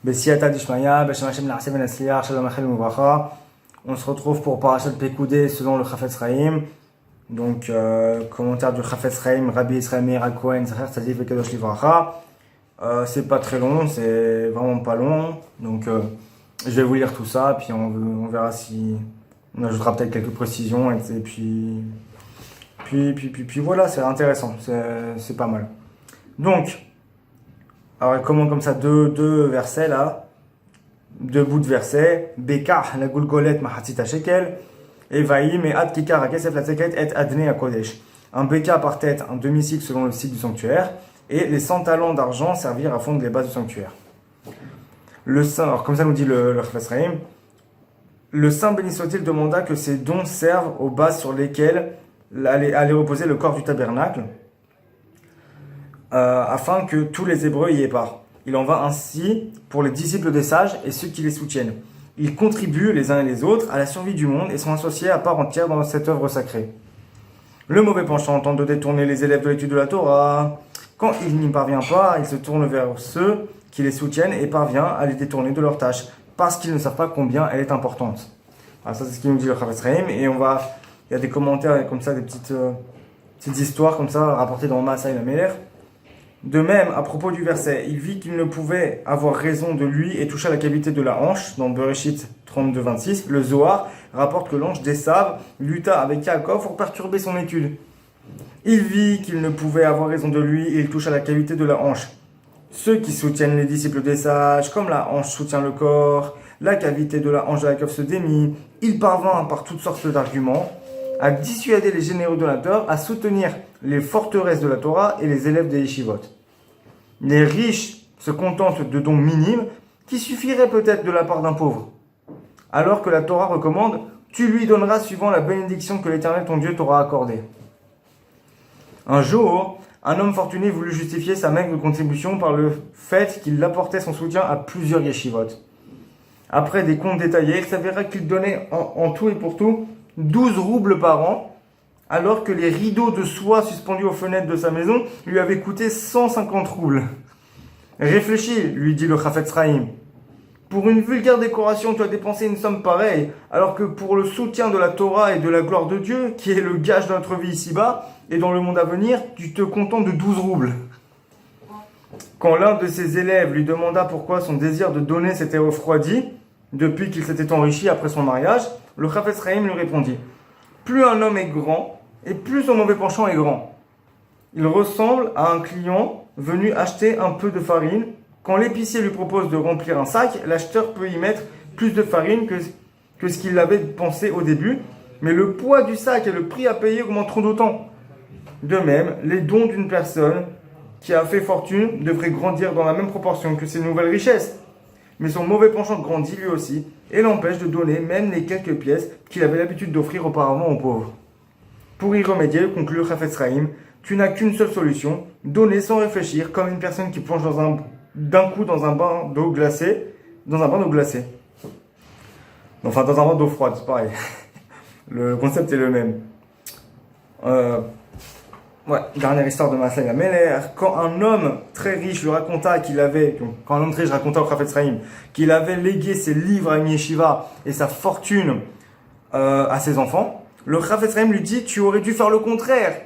Bessiata Dishmaya, Beshem Hashem Na'aseh Ben Atzliach, Shalom Aleichem Uvracha. On se retrouve pour Parashat Pekoudé selon le Chafetz Chaim. Donc, commentaire du Chafetz Chaim, Rabbi Israël Meir Al-Kohen, Zacher Tzadik Vekadosh Livracha. C'est pas très long, c'est vraiment pas long. Donc, je vais vous lire tout ça, puis on verra si on ajoutera peut-être quelques précisions. Et puis voilà, c'est intéressant, c'est pas mal. Donc, alors comment comme ça, deux versets là, deux bouts de versets. Beka la gulgolet mahatzita shekel, et vaïm et ad kikar akesef la tzeket et adne à kodesh. Un beka par tête, un demi-cycle selon le cycle du sanctuaire, et les 100 talents d'argent servir à fondre les bases du sanctuaire. Le saint, alors comme ça nous dit le Chafetz Chaim, le saint béni soit-il demanda que ces dons servent aux bases sur lesquelles allait reposer le corps du tabernacle, afin que tous les Hébreux y aient part. Il en va ainsi pour les disciples des sages et ceux qui les soutiennent. Ils contribuent les uns et les autres à la survie du monde et sont associés à part entière dans cette œuvre sacrée. Le mauvais penchant tente de détourner les élèves de l'étude de la Torah. Quand il n'y parvient pas, il se tourne vers ceux qui les soutiennent et parvient à les détourner de leur tâche, parce qu'ils ne savent pas combien elle est importante. Alors ça, c'est ce qu'il nous dit le Chafetz Chaim, et il y a des commentaires comme ça, des petites histoires comme ça rapportées dans Maasai la Meler. De même, à propos du verset, il vit qu'il ne pouvait avoir raison de lui et toucha la cavité de la hanche, dans Bereshit 32-26. Le Zohar rapporte que l'ange d'Esav lutta avec Yaakov pour perturber son étude. Il vit qu'il ne pouvait avoir raison de lui et il toucha la cavité de la hanche. Ceux qui soutiennent les disciples des sages, comme la hanche soutient le corps, la cavité de la hanche de Yaakov se démit, il parvint par toutes sortes d'arguments à dissuader les généreux donateurs à soutenir les forteresses de la Torah et les élèves des yeshivot. Les riches se contentent de dons minimes qui suffiraient peut-être de la part d'un pauvre. Alors que la Torah recommande, tu lui donneras suivant la bénédiction que l'Éternel ton Dieu t'aura accordée. Un jour, un homme fortuné voulut justifier sa maigre contribution par le fait qu'il apportait son soutien à plusieurs yeshivot. Après des comptes détaillés, il s'avéra qu'il donnait en tout et pour tout 12 roubles par an, alors que les rideaux de soie suspendus aux fenêtres de sa maison lui avaient coûté 150 roubles. Réfléchis, lui dit le Chafetz Chaim. Pour une vulgaire décoration, tu as dépensé une somme pareille, alors que pour le soutien de la Torah et de la gloire de Dieu, qui est le gage de notre vie ici-bas, et dans le monde à venir, tu te contentes de 12 roubles. Quand l'un de ses élèves lui demanda pourquoi son désir de donner s'était refroidi, depuis qu'il s'était enrichi après son mariage, le Chafetz Chaim lui répondit: plus un homme est grand, et plus son mauvais penchant est grand. Il ressemble à un client venu acheter un peu de farine. Quand l'épicier lui propose de remplir un sac, l'acheteur peut y mettre plus de farine que ce qu'il avait pensé au début, mais le poids du sac et le prix à payer augmenteront d'autant. De même, les dons d'une personne qui a fait fortune devraient grandir dans la même proportion que ses nouvelles richesses. Mais son mauvais penchant grandit lui aussi et l'empêche de donner même les quelques pièces qu'il avait l'habitude d'offrir auparavant aux pauvres. Pour y remédier, conclut le Chafetz Chaim, tu n'as qu'une seule solution: donner sans réfléchir, comme une personne qui plonge d'un coup dans un bain d'eau glacée. Enfin, dans un bain d'eau froide, c'est pareil. Le concept est le même. Dernière histoire de Maasai la Meler. Quand un homme très riche lui raconta raconta au Chafetz Chaim qu'il avait légué ses livres à une yeshiva et sa fortune à ses enfants, le Chafetz Chaim lui dit: tu aurais dû faire le contraire.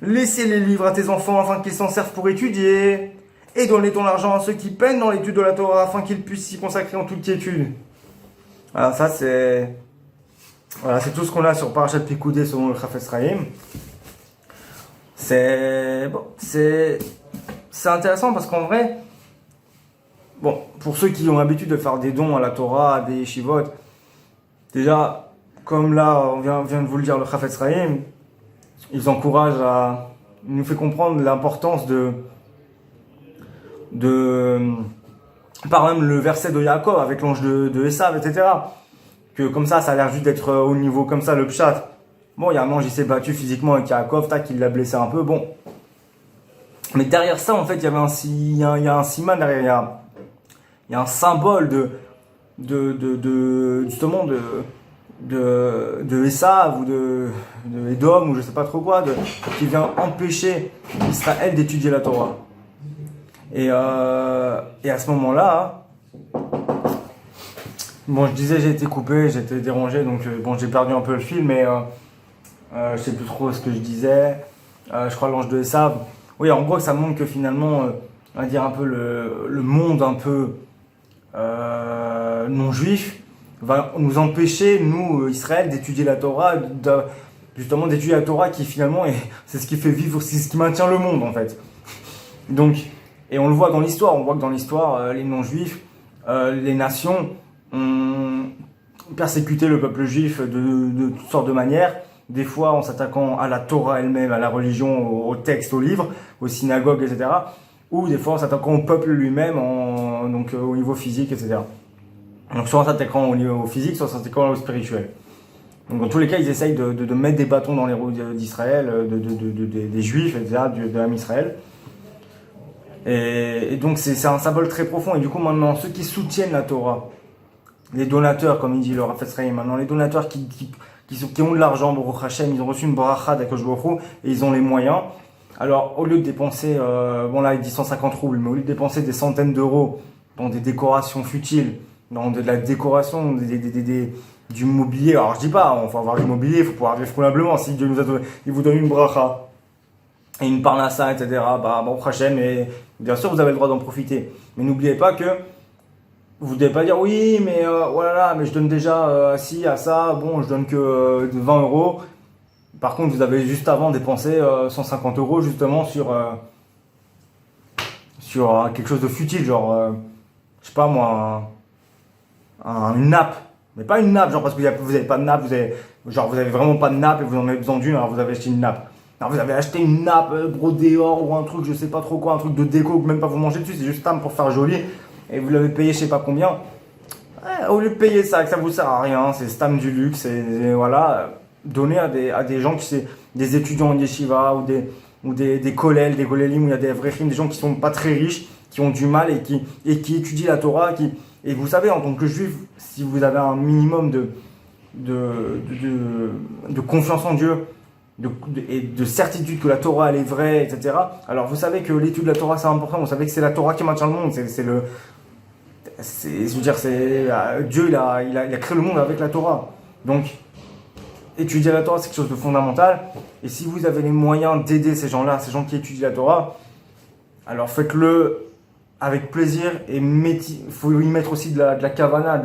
Laisser les livres à tes enfants afin qu'ils s'en servent pour étudier, et donner ton argent à ceux qui peinent dans l'étude de la Torah afin qu'ils puissent s'y consacrer en toute quiétude. Voilà, ça c'est tout ce qu'on a sur Parashat Pekoudé selon le Chafetz Chaim. C'est intéressant parce qu'en vrai, pour ceux qui ont l'habitude de faire des dons à la Torah, à des yeshivot, déjà, comme là, on vient de vous le dire, le Chafetz Chaim, il nous fait comprendre l'importance par même le verset de Yaakov avec l'ange de Esav, etc. Que comme ça a l'air juste d'être au niveau comme ça, le pshat. Bon, il y a un ange, il s'est battu physiquement avec Yaakov, il l'a blessé un peu, bon. Mais derrière ça, en fait, il y a un siman derrière, il y a un symbole justement de Esav ou de Edom ou je sais pas trop quoi, qui vient empêcher Israël d'étudier la Torah. Et à ce moment-là, Bon, je disais, j'ai été coupé, j'ai été dérangé, donc bon, j'ai perdu un peu le fil, mais je sais plus trop ce que je disais. Je crois l'ange de Esav. Oui, en gros, ça montre que finalement, on va dire un peu le monde un peu non juif va nous empêcher, nous, Israël, d'étudier la Torah, justement d'étudier la Torah qui finalement, c'est ce qui fait vivre, c'est ce qui maintient le monde en fait. Donc, et on le voit dans l'histoire, on voit que dans l'histoire, les non-juifs, les nations ont persécuté le peuple juif de toutes sortes de manières, des fois en s'attaquant à la Torah elle-même, à la religion, au texte, au livre, aux synagogues, etc. Ou des fois en s'attaquant au peuple lui-même, donc au niveau physique, etc. Donc soit en s'attaquant au niveau physique, soit en s'attaquant au spirituel. Donc dans tous les cas, ils essayent de mettre des bâtons dans les roues d'Israël, des Juifs, etc., de l'âme Israël. Et donc c'est un symbole très profond. Et du coup maintenant, ceux qui soutiennent la Torah, les donateurs, comme il dit le Rav Israël, maintenant les donateurs qui ont de l'argent, Baruch Hashem, ils ont reçu une bracha d'Akadosh Baruch Hu, et ils ont les moyens. Alors au lieu de dépenser, bon là il dit 150 roubles, mais au lieu de dépenser des centaines d'euros dans des décorations futiles, dans de la décoration, du mobilier, alors je dis pas, il faut avoir du mobilier, il faut pouvoir vivre convenablement, si Dieu nous a donné, il vous donne une bracha, et une parnassa, etc., bah, Baruch Hashem, et bien sûr vous avez le droit d'en profiter. Mais n'oubliez pas que vous ne devez pas dire oui, mais voilà, mais je donne déjà ci, à ça, bon, je donne que 20 euros. Par contre, vous avez juste avant dépensé 150 euros justement sur quelque chose de futile, genre, je sais pas moi, une nappe. Mais pas une nappe, genre parce que vous avez pas de nappe, vous avez vraiment pas de nappe et vous en avez besoin d'une, alors vous avez acheté une nappe. Alors vous avez acheté une nappe brodée or ou un truc, je sais pas trop quoi, un truc de déco que même pas vous mangez dessus, c'est juste pour faire joli. Et vous l'avez payé je sais pas combien. Ouais, au lieu de payer ça, que ça vous sert à rien, c'est stam du luxe, et voilà, donner à des gens des étudiants en yeshiva ou des kollels, des kollelim, où il y a des vrais films, des gens qui sont pas très riches, qui ont du mal et qui étudient la Torah, et vous savez, en tant que juif, si vous avez un minimum de confiance en Dieu, et de certitude que la Torah elle est vraie, etc. Alors vous savez que l'étude de la Torah c'est important, vous savez que c'est la Torah qui maintient le monde, Dieu il a créé le monde avec la Torah. Donc étudier la Torah c'est quelque chose de fondamental, et si vous avez les moyens d'aider ces gens-là, ces gens qui étudient la Torah, alors faites-le avec plaisir, et il faut y mettre aussi de la kavana,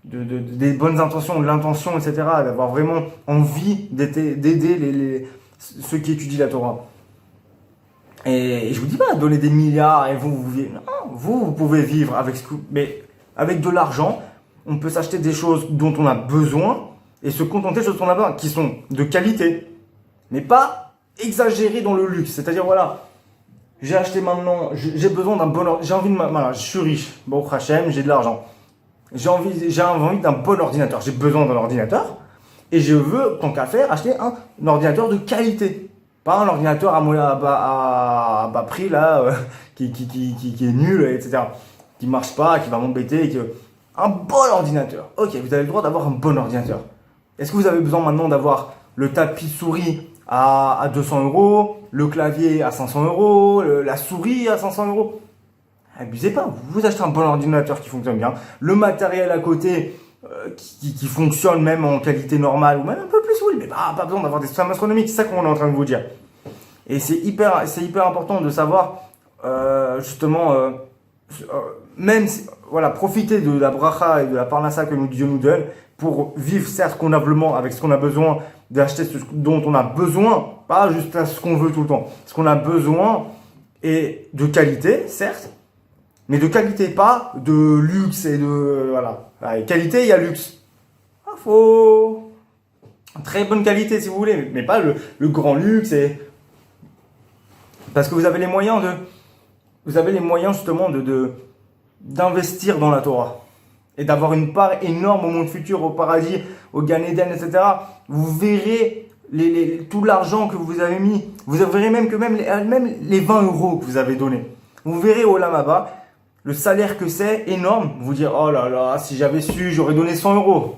des bonnes intentions, de l'intention, etc. D'avoir vraiment envie d'aider ceux qui étudient la Torah. Et je vous dis pas donner des milliards et vous pouvez vivre mais avec de l'argent, on peut s'acheter des choses dont on a besoin et se contenter des choses dont on a besoin, qui sont de qualité, mais pas exagérées dans le luxe. C'est-à-dire voilà, j'ai acheté maintenant, j'ai besoin d'un bon ordinateur, voilà, je suis riche, Baruch Hashem, j'ai de l'argent. J'ai envie d'un bon ordinateur. J'ai besoin d'un ordinateur. Et je veux, tant qu'à faire, acheter un ordinateur de qualité. Pas un ordinateur à bas prix, là, qui est nul, etc. Qui marche pas, qui va m'embêter. Un bon ordinateur. Ok, vous avez le droit d'avoir un bon ordinateur. Est-ce que vous avez besoin maintenant d'avoir le tapis souris à 200 euros, le clavier à 500 euros, la souris à 500 euros? Abusez pas, vous achetez un bon ordinateur qui fonctionne bien, le matériel à côté qui fonctionne même en qualité normale, ou même un peu plus, oui, mais pas besoin d'avoir des sommes astronomiques, c'est ça qu'on est en train de vous dire. Et c'est hyper important de savoir, justement, voilà, profiter de la bracha et de la parnassa que Dieu nous donne pour vivre certes convenablement avec ce qu'on a besoin, d'acheter ce dont on a besoin, pas juste ce qu'on veut tout le temps, ce qu'on a besoin et de qualité, certes, mais de qualité, pas de luxe et de... Voilà. Qualité, il y a luxe. Faut... Très bonne qualité, si vous voulez, mais pas le grand luxe. Parce que vous avez les moyens justement d'investir dans la Torah. Et d'avoir une part énorme au monde futur, au paradis, au Gan Eden, etc. Vous verrez tout l'argent que vous avez mis. Vous verrez même les 20 euros que vous avez donnés. Vous verrez au Olam Haba le salaire que c'est énorme. Vous dire, oh là là, si j'avais su, j'aurais donné 100 euros.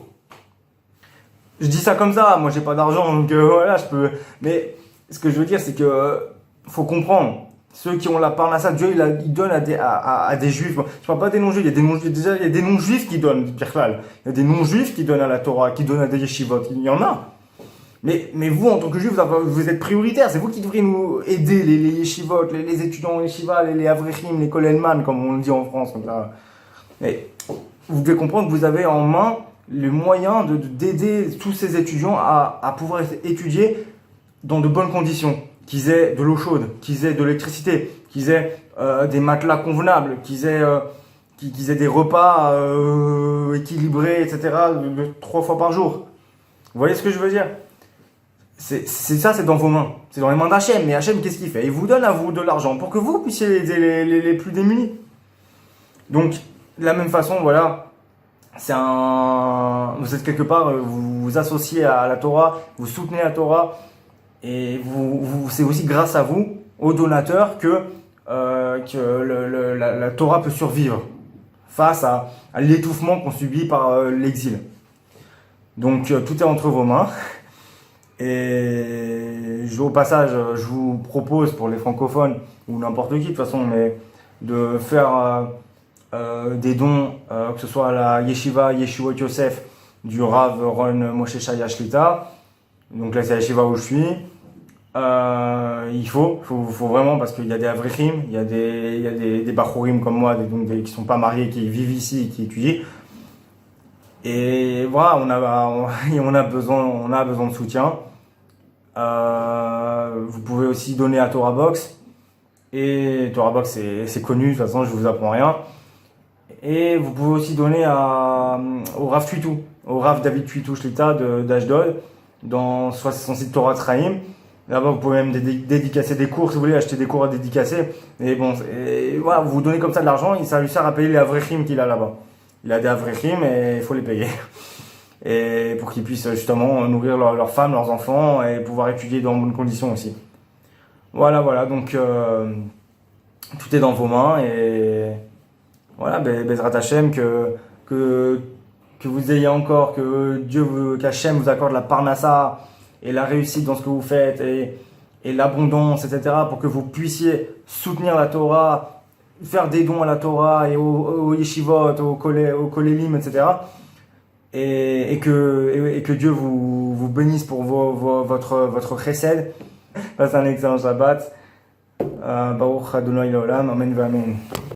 Je dis ça comme ça, moi j'ai pas d'argent, donc voilà, je peux. Mais ce que je veux dire, c'est que faut comprendre Ceux qui ont la parnassa, Dieu il donne à des juifs. Bon, je parle pas des non-juifs, il y a des non-juifs, déjà il y a des non-juifs qui donnent, il y a des non-juifs qui donnent à la Torah, qui donnent à des yeshivot, il y en a. Mais vous, en tant que juif, vous êtes prioritaire, c'est vous qui devriez nous aider, les yeshivot, les étudiants en yeshiva, les avrechim, les kolelman, comme on le dit en France, comme ça. Et vous devez comprendre que vous avez en main le moyen d'aider tous ces étudiants à pouvoir étudier dans de bonnes conditions. Qu'ils aient de l'eau chaude, qu'ils aient de l'électricité, qu'ils aient des matelas convenables, qu'ils aient des repas équilibrés, etc. 3 fois par jour. Vous voyez ce que je veux dire? C'est ça, c'est dans vos mains. C'est dans les mains d'Hachem. Mais Hachem, qu'est-ce qu'il fait? Il vous donne à vous de l'argent pour que vous puissiez aider les plus démunis. Donc, de la même façon, voilà, vous êtes quelque part, vous vous associez à la Torah, vous soutenez la Torah. Et c'est aussi grâce à vous, aux donateurs, que la Torah peut survivre face à l'étouffement qu'on subit par l'exil. Donc tout est entre vos mains. Et au passage, je vous propose pour les francophones, ou n'importe qui de toute façon, mais de faire des dons, que ce soit à la Yeshiva Yeshuot Yosef du Rav Ron Moshe Shaya Shlita. Donc là, c'est la yeshiva où je suis. Il faut vraiment, parce qu'il y a des avrechim, il y a des bachurim comme moi, qui sont pas mariés, qui vivent ici, qui étudient. Et voilà, on a besoin de soutien. Vous pouvez aussi donner à Torah Box. Et Torah Box, c'est connu, de toute façon, je vous apprends rien. Et vous pouvez aussi donner au Rav Tuitou, au Rav David Tuitou Shlita d'Ashdod, dans soit son site Torah Traim. Là-bas, vous pouvez même dédicacer des cours, si vous voulez acheter des cours à dédicacer. Et bon, voilà, vous donnez comme ça de l'argent, ça lui sert à payer les avrechim qu'il a là-bas. Il a des avrechim et il faut les payer. Et pour qu'ils puissent justement nourrir leurs femmes, leurs enfants et pouvoir étudier dans de bonnes conditions aussi. Voilà, donc tout est dans vos mains et voilà, Bezrat Hashem, que vous ayez encore, qu'Hachem vous accorde la parnassa et la réussite dans ce que vous faites et l'abondance, etc. pour que vous puissiez soutenir la Torah, faire des dons à la Torah et aux yeshivot, aux kolélim, etc. Et que Dieu vous bénisse pour votre chesed. Passez un excellent Shabbat. Baruch Adonai Leolam. Amen.